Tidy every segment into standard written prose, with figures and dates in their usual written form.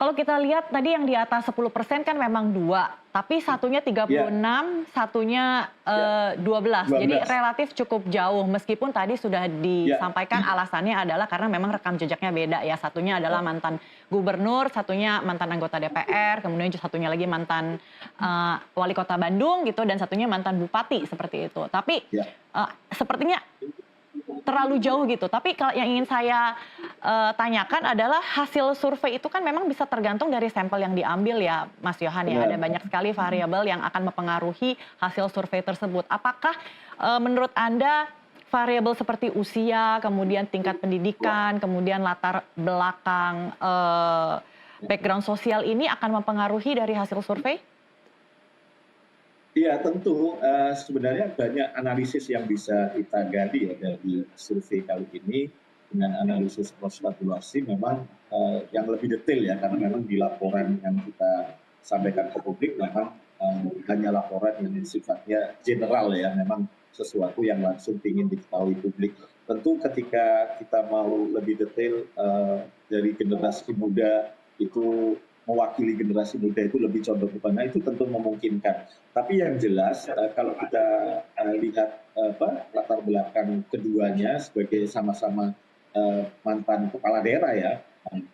Kalau kita lihat tadi yang di atas 10% kan memang 2, tapi satunya Ya, 36, satunya ya, 12. Jadi 12. relatif cukup jauh meskipun tadi sudah Ya, disampaikan alasannya adalah karena memang rekam jejaknya beda ya. Satunya adalah mantan gubernur, satunya mantan anggota DPR, kemudian satunya lagi mantan wali kota Bandung gitu, dan satunya mantan bupati seperti itu. Tapi ya, sepertinya terlalu jauh gitu. Tapi kalau yang ingin saya tanyakan adalah hasil survei itu kan memang bisa tergantung dari sampel yang diambil ya, Mas Yohan ya. Ada benar. banyak sekali variabel yang akan mempengaruhi hasil survei tersebut. Apakah menurut Anda variabel seperti usia, kemudian tingkat pendidikan, kemudian latar belakang background sosial ini akan mempengaruhi dari hasil survei? Iya tentu, sebenarnya banyak analisis yang bisa kita gali ya dari survei kali ini, dengan analisis cross-tabulasi memang, yang lebih detail ya, karena memang di laporan yang kita sampaikan ke publik memang, hanya laporan yang sifatnya general ya, memang sesuatu yang langsung ingin diketahui publik. Tentu ketika kita mau lebih detail, dari generasi muda itu mewakili generasi muda itu lebih condong ke mana, itu tentu memungkinkan. Tapi yang jelas kalau kita lihat latar belakang keduanya sebagai sama-sama mantan kepala daerah ya,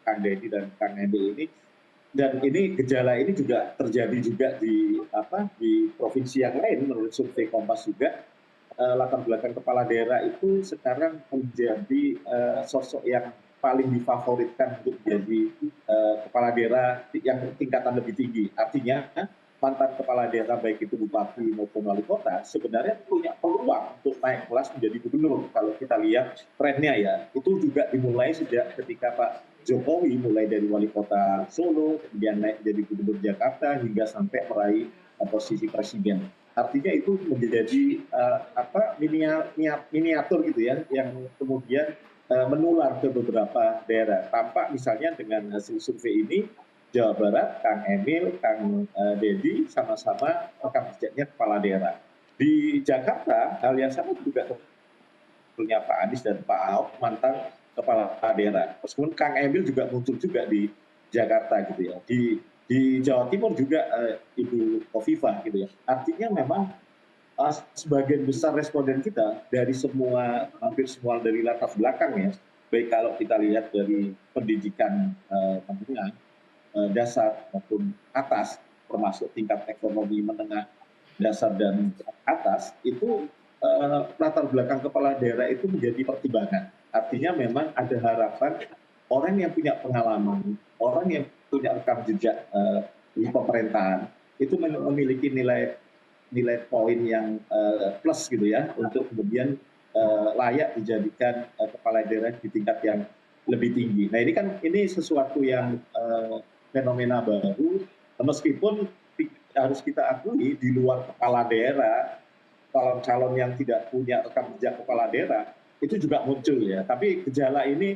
Kang Deddy dan Kang Emil ini, dan ini gejala ini juga terjadi juga di provinsi yang lain menurut survei Kompas juga, latar belakang kepala daerah itu sekarang menjadi sosok yang paling difavoritkan untuk menjadi kepala daerah yang tingkatan lebih tinggi. Artinya mantan kepala daerah baik itu bupati maupun wali kota sebenarnya punya peluang untuk naik kelas menjadi gubernur. Kalau kita lihat trennya ya, itu juga dimulai sejak ketika Pak Jokowi mulai dari wali kota Solo, kemudian naik jadi gubernur Jakarta hingga sampai meraih posisi presiden. Artinya itu menjadi miniatur gitu ya, yang kemudian menular ke beberapa daerah. Tampak misalnya dengan hasil survei ini, Jawa Barat, Kang Emil, Kang Deddy sama-sama rekam jejaknya kepala daerah. Di Jakarta, hal yang sama juga punya Pak Anies dan Pak Ahok, mantan kepala daerah. Meskipun Kang Emil juga muncul juga di Jakarta gitu ya. Di Jawa Timur juga Ibu Kofifa gitu ya. Artinya memang sebagian besar responden kita dari semua, hampir semua dari latar belakang ya, baik kalau kita lihat dari pendidikan menengah, dasar maupun atas, termasuk tingkat ekonomi menengah, dasar dan atas, itu latar belakang kepala daerah itu menjadi pertimbangan. Artinya memang ada harapan orang yang punya pengalaman, orang yang punya rekam jejak di pemerintahan, itu memiliki nilai poin yang plus gitu ya, untuk kemudian layak dijadikan kepala daerah di tingkat yang lebih tinggi. Nah ini sesuatu yang fenomena baru, meskipun harus kita akui di luar kepala daerah, calon-calon yang tidak punya rekam jejak kepala daerah itu juga muncul ya. Tapi gejala ini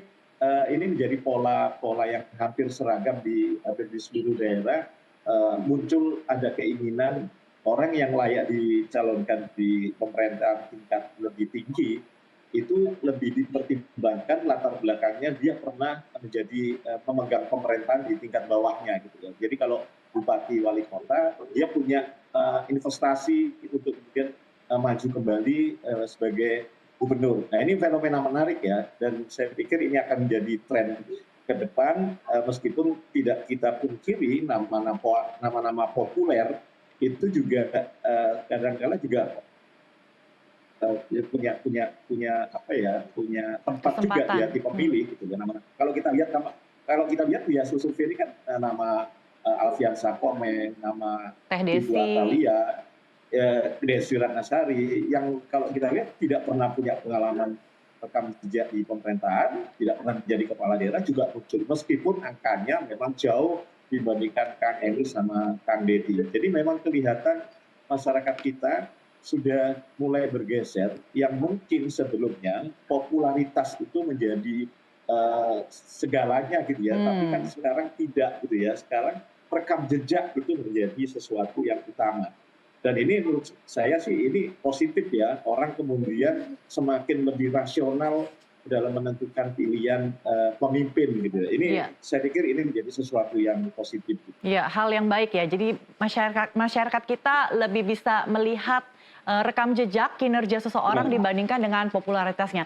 menjadi pola yang hampir seragam di hampir di seluruh daerah. Muncul ada keinginan orang yang layak dicalonkan di pemerintahan tingkat lebih tinggi itu lebih dipertimbangkan latar belakangnya dia pernah menjadi pemegang pemerintahan di tingkat bawahnya gitu ya. Jadi kalau bupati wali kota dia punya investasi untuk kemudian maju kembali sebagai gubernur. Nah ini fenomena menarik ya, dan saya pikir ini akan menjadi tren ke depan, meskipun tidak kita pungkiri nama-nama populer itu juga kadang-kala juga punya tempat juga di Kesempatan. hati pemilih gitu ya. Kalau kita lihat di hasil survei ini kan nama Alfian Sakomeng, nama Teh Ibu Desi. Atalia, Desi Ratnasari, yang kalau kita lihat tidak pernah punya pengalaman rekam jejak di pemerintahan, tidak pernah menjadi kepala daerah juga muncul, meskipun angkanya memang jauh dibandingkan Kang Emil sama Kang Deddy. Jadi memang kelihatan masyarakat kita sudah mulai bergeser, yang mungkin sebelumnya popularitas itu menjadi segalanya gitu ya, tapi kan sekarang tidak gitu ya. Sekarang rekam jejak itu menjadi sesuatu yang utama. Dan ini menurut saya sih ini positif ya, orang kemudian semakin lebih rasional dalam menentukan pilihan pemimpin gitu. Ini Iya. saya pikir ini menjadi sesuatu yang positif. Gitu. Ya, hal yang baik ya. Jadi masyarakat kita lebih bisa melihat rekam jejak kinerja seseorang Nah, dibandingkan dengan popularitasnya.